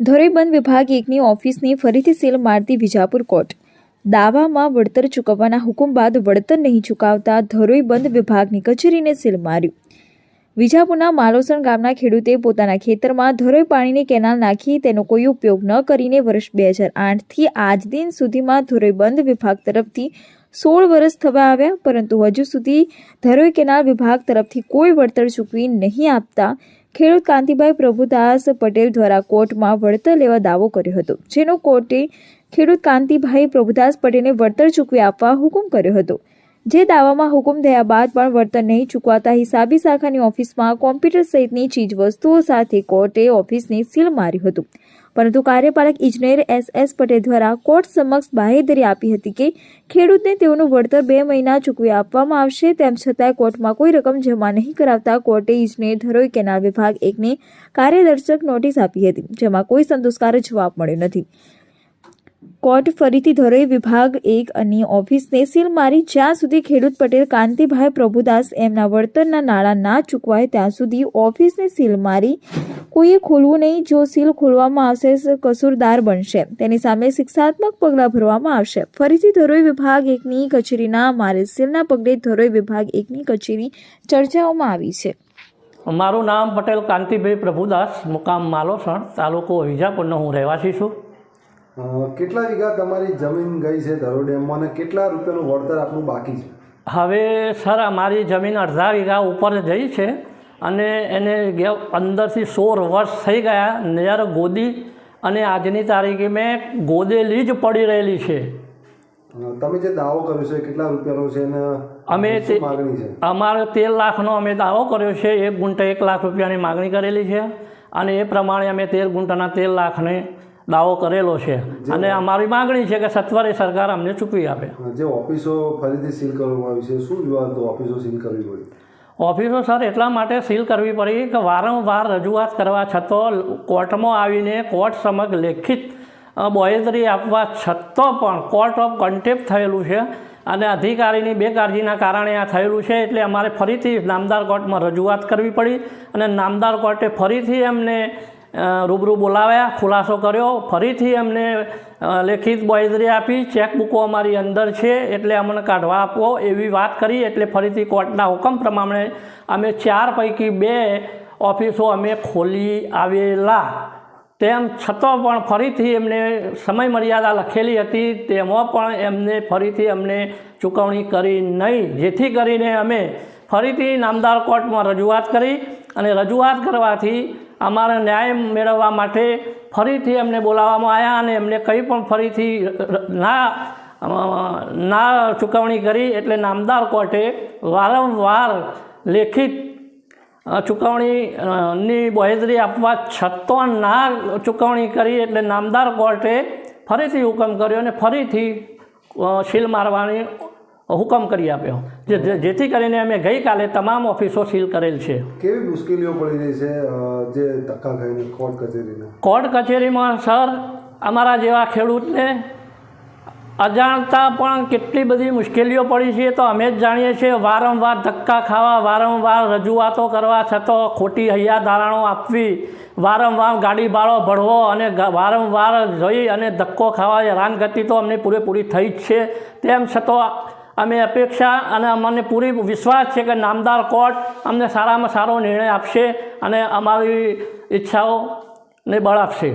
ધોરઈ one વિભાગ 1ની ઓફિસની ફરીથી સીલ મારતી વિજાપુર કોર્ટ। દાવામાં વળતર ચૂકવવાના હુકમ બાદ વળતર નહીં ચૂકવતા ધોરઈ વન વિભાગની કચેરીને સીલ માર્યું। વિજાપુરના માલોસણ ગામના ખેડૂતે પોતાના ખેતરમાં ધોરઈ પાણીની કેનાલ નાખી તેનો કોઈ ઉપયોગ ન કરીને વર્ષ 2008થી આજ દિન સુધીમાં ધોરઈ વન વિભાગ તરફથી 16 વર્ષ થવા આવ્યા, પરંતુ હજુ સુધી ધોરઈ કેનાલ વિભાગ તરફથી કોઈ વળતર ચૂકવી નહીં આપતા ખેડૂત કાંતિભાઈ પ્રભુદાસ પટેલ દ્વારા કોર્ટમાં વળતર લેવા દાવો કર્યો હતો, જેનો કોર્ટે ખેડૂત કાંતિભાઈ પ્રભુદાસ પટેલને વળતર ચૂકવી આપવા હુકમ કર્યો હતો। જે દાવામાં હુકમ થયા બાદ પણ વળતર નહીં ચૂકવાતા હિસાબી શાખાની ઓફિસમાં કોમ્પ્યુટર સહિતની ચીજવસ્તુઓ સાથે કોર્ટે ઓફિસને સીલ માર્યું હતું, પરંતુ કાર્યપાલક ઇજનેર SS પટેલ દ્વારા કોર્ટ સમક્ષ બાહેધરી આપી હતી કે ખેડૂતને તેઓનું વળતર 2 મહિના ચૂકવી આપવામાં આવશે। તેમ છતાં કોર્ટમાં કોઈ રકમ જમા નહીં કરાવતા કોર્ટે ઇજનેર ધોરઈ કેનાલ વિભાગ 1ને કાર્યદર્શક નોટિસ આપી હતી, જેમાં કોઈ સંતોષકારક જવાબ મળ્યો નથી। કોર્ટ ફરીથી ધોરઈ વિભાગ 1ની ઓફિસને સીલ મારી જ્યાં સુધી ખેડૂત પટેલ કાંતિભાઈ પ્રભુદાસ એમના વળતરના નાણાં ના ચૂકવાય ત્યાં સુધી ઓફિસને સીલ મારી કોઈએ ખોલવું નહીં। જો સીલ ખોલવામાં આવશે કસૂરદાર બનશે, તેની સામે શિક્ષાત્મક પગલાં ભરવામાં આવશે। ફરીથી ધોરઈ વિભાગ 1ની કચેરીના મારે સીલના પગલે ધોરઈ વિભાગ 1ની કચેરી ચર્ચાઓમાં આવી છે। મારું નામ પટેલ કાંતિભાઈ પ્રભુદાસ, મુકામ માલોસણ, તાલુકો વિજાપુરનો હું રહેવાસી છું। કેટલા વીઘા તમારી જમીન ગઈ છે ધરોઈ ડેમમાં અને કેટલા રૂપિયાનું વળતર આપનું બાકી છે? હવે સર, અમારી જમીન અડધા વીઘા ઉપર જઈ છે અને એને 15થી 16 વર્ષ થઈ ગયા નજર ગોદી, અને આજની તારીખે મેં ગોદેલી જ પડી રહેલી છે। તમે જે દાવો કર્યો છે કેટલા રૂપિયાનો છે અને અમે માગણી છે? અમારે 13 લાખનો અમે દાવો કર્યો છે। 1 ગુંઠે 1 લાખ રૂપિયાની માગણી કરેલી છે અને એ પ્રમાણે અમે 13 ગુંઠાના 13 લાખને દાવો કરેલો છે અને અમારી માગણી છે કે સત્વરે સરકાર અમને ચૂકવી આપે। જે ઓફિસો ફરીથી સીલ કરવામાં આવી છે, શું જોવા તો ઓફિસો સીલ કરવી પડી? ઓફિસો સર એટલા માટે સીલ કરવી પડી કે વારંવાર રજૂઆત કરવા છતાં કોર્ટમાં આવીને કોર્ટ સમક્ષ લેખિત બાહેધરી આપવા છતાં પણ કોર્ટ ઓફ કન્ટેમ્પ્ટ થયેલું છે અને અધિકારીની બેકાળજીના કારણે આ થયેલું છે। એટલે અમારે ફરીથી નામદાર કોર્ટમાં રજૂઆત કરવી પડી અને નામદાર કોર્ટે ફરીથી એમને રૂબરૂ બોલાવ્યા, ખુલાસો કર્યો, ફરીથી અમને લેખિત બાહેધરી આપી, ચેકબુકો અમારી અંદર છે એટલે અમને કાઢવા આપો એવી વાત કરી। એટલે ફરીથી કોર્ટના હુકમ પ્રમાણે અમે 4 પૈકી 2 ઓફિસો અમે ખોલી આવેલા। તેમ છતાં પણ ફરીથી એમને સમય મર્યાદા લખેલી હતી, તેમાં પણ એમને ફરીથી અમને ચૂકવણી કરી નહીં, જેથી કરીને અમે ફરીથી નામદાર કોર્ટમાં રજૂઆત કરી અને રજૂઆત કરવાથી અમારે ન્યાય મેળવવા માટે ફરીથી અમને બોલાવવામાં આવ્યા અને એમને કંઈ પણ ફરીથી ના ચૂકવણી કરી। એટલે નામદાર કોર્ટે વારંવાર લેખિત ચૂકવણીની બાહેધરી આપવા છતાં ના ચૂકવણી કરી। એટલે નામદાર કોર્ટે ફરીથી હુકમ કર્યો અને ફરીથી સીલ મારવાની હુકમ કરી આપ્યો, જેથી કરીને અમે ગઈકાલે તમામ ઓફિસો સીલ કરેલ છે। કેવી મુશ્કેલીઓ પડી રહી છે જે ધક્કા ખાઈને કોર્ટ કચેરીના? કોર્ટ કચેરીમાં સર, અમારા જેવા ખેડૂતને અજાણતા પણ કેટલી બધી મુશ્કેલીઓ પડી છે તો અમે જ જાણીએ છીએ। વારંવાર ધક્કા ખાવા, વારંવાર રજૂઆતો કરવા છતાં ખોટી હૈયાધારણો આપવી, વારંવાર ગાડી ભાડો ભરવો અને વારંવાર જઈ અને ધક્કો ખાવા, હેરાનગતિ તો અમને પૂરેપૂરી થઈ જ છે। તેમ છતાં અમે અપેક્ષા અને અમને પૂરી વિશ્વાસ છે કે નામદાર કોર્ટ અમને સારામાં સારો નિર્ણય આપશે અને અમારી ઈચ્છાઓને બળ આપશે।